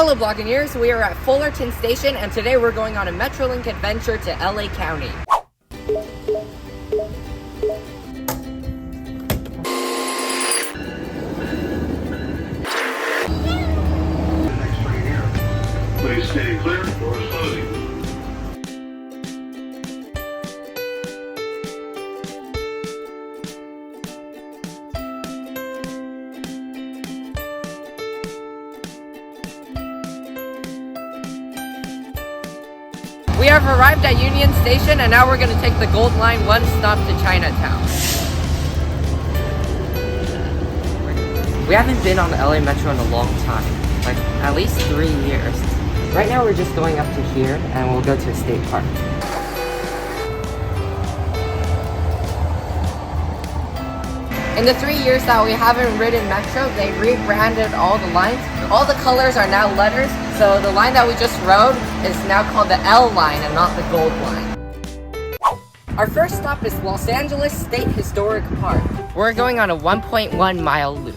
Hello Blogineers, we are at Fullerton Station and today we're going on a Metrolink adventure to LA County. Please stay clear, doors closing. We have arrived at Union Station and now we're going to take the Gold Line one stop to Chinatown. We haven't been on the LA Metro in a long time, like at least 3 years. Right now we're just going up to here and we'll go to a state park. In the 3 years that we haven't ridden Metro, they rebranded all the lines. All the colors are now letters, so the line that we just rode is now called the L line and not the Gold line. Our first stop is Los Angeles State Historic Park. We're going on a 1.1 mile loop.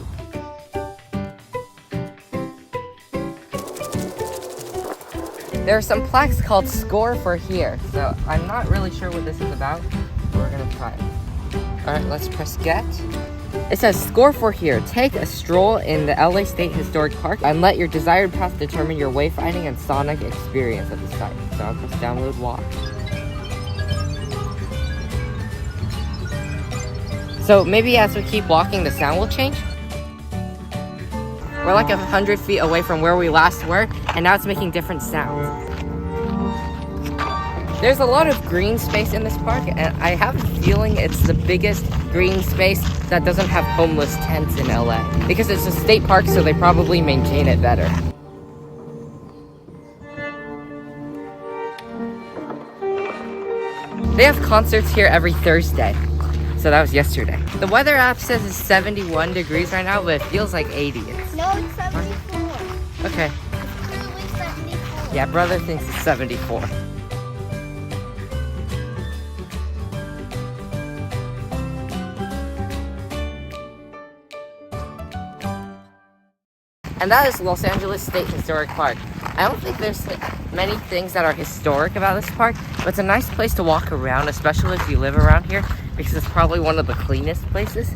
There are some plaques called Score for Here, so I'm not really sure what this is about, but we're gonna try it. Alright, let's press get. It says, Score for Here. Take a stroll in the LA State Historic Park and let your desired path determine your wayfinding and sonic experience at the site. So I'll press download walk. So maybe as we keep walking, the sound will change? We're like 100 feet away from where we last were, and now it's making different sounds. There's a lot of green space in this park, and I have a feeling it's the biggest green space that doesn't have homeless tents in LA. Because it's a state park, so they probably maintain it better. They have concerts here every Thursday. So that was yesterday. The weather app says it's 71 degrees right now, but it feels like 80. No, it's 74. Okay. It's clearly 74. Yeah, brother thinks it's 74. And that is Los Angeles State Historic Park. I don't think there's many things that are historic about this park, but it's a nice place to walk around, especially if you live around here, because it's probably one of the cleanest places.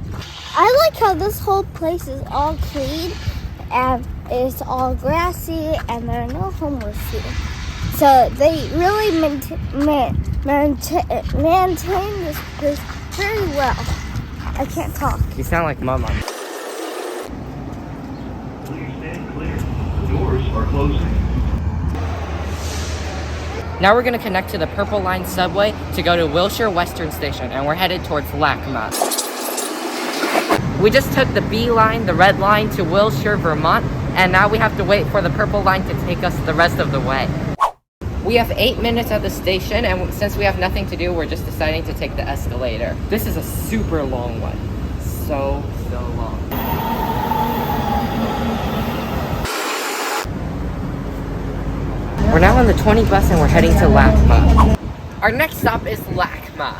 I like how this whole place is all clean and it's all grassy and there are no homeless here. So they really maintain this very well. I can't talk. You sound like Mama. Please stand clear. The doors are closing. Now we're going to connect to the Purple Line subway to go to Wilshire Western Station, and we're headed towards LACMA. We just took the B line, the red line, to Wilshire, Vermont, and now we have to wait for the Purple Line to take us the rest of the way. We have 8 minutes at the station, and since we have nothing to do, we're just deciding to take the escalator. This is a super long one. So long. We're now on the 20 bus and we're heading to LACMA. Our next stop is LACMA.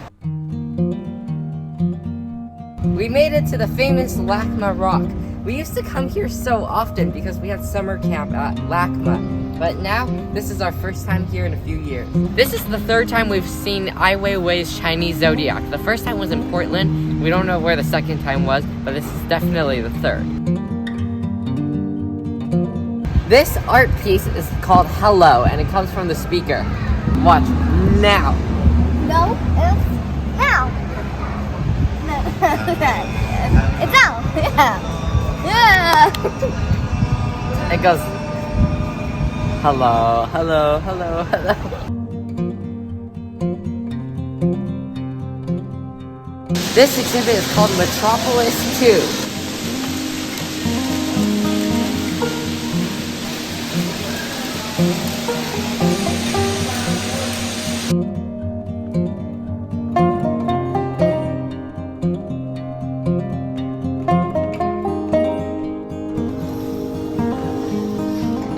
We made it to the famous LACMA Rock. We used to come here so often because we had summer camp at LACMA. But now, this is our first time here in a few years. This is the third time we've seen Ai Weiwei's Chinese zodiac. The first time was in Portland. We don't know where the second time was, but this is definitely the third. This art piece is called Hello, and it comes from the speaker. Watch, now. No, it's now. No, it's now. Yeah. It goes, hello, hello, hello, hello. This exhibit is called Metropolis 2.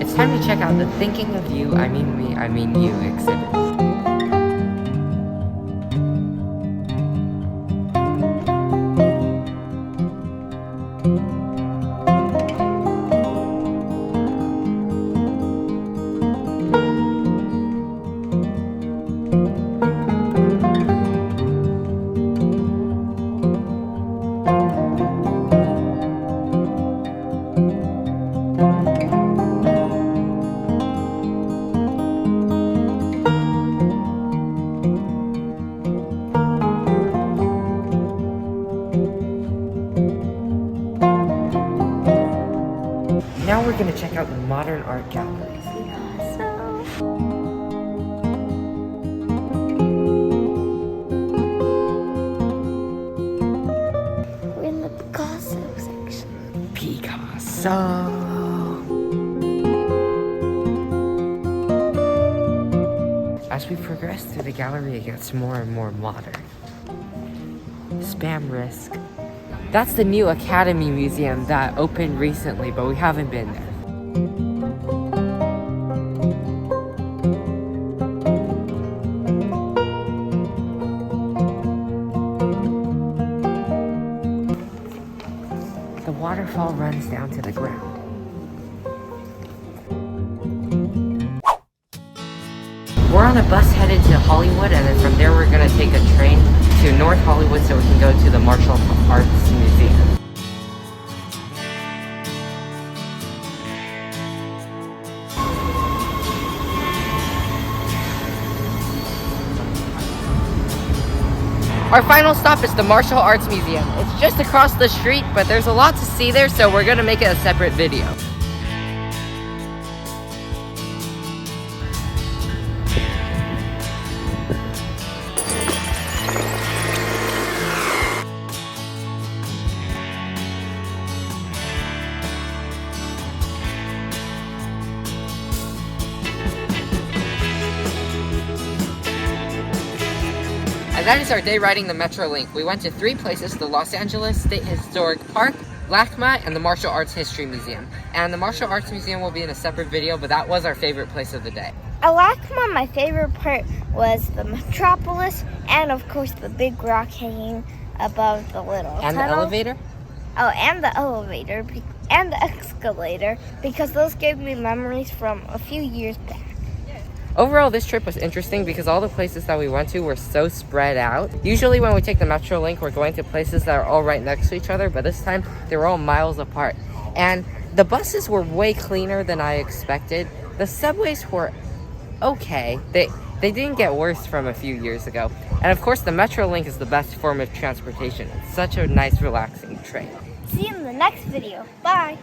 It's time to check out the Thinking of You, I Mean Me, I Mean You exhibit. art galleries. We're in the Picasso section. Picasso. As we progress through the gallery, it gets more and more modern. Spam risk. That's the new Academy Museum that opened recently, but we haven't been there. The waterfall runs down to the ground. We're on a bus headed to Hollywood, and then from there we're gonna take a train to North Hollywood so we can go to the Martial Arts Museum. Our final stop is the Martial Arts Museum. It's just across the street, but there's a lot to see there, so we're gonna make it a separate video. And that is our day riding the Metrolink. We went to 3 places: the Los Angeles State Historic Park, LACMA, and the Martial Arts History Museum. And the Martial Arts Museum will be in a separate video, but that was our favorite place of the day. At LACMA, my favorite part was the Metropolis and, of course, the big rock hanging above the little And tunnel. the elevator? Oh, and the elevator and the escalator, because those gave me memories from a few years back. Overall, this trip was interesting because all the places that we went to were so spread out. Usually when we take the Metrolink, we're going to places that are all right next to each other, but this time they were all miles apart. And the buses were way cleaner than I expected. The subways were okay. They didn't get worse from a few years ago. And of course, the Metrolink is the best form of transportation. It's such a nice, relaxing train. See you in the next video. Bye!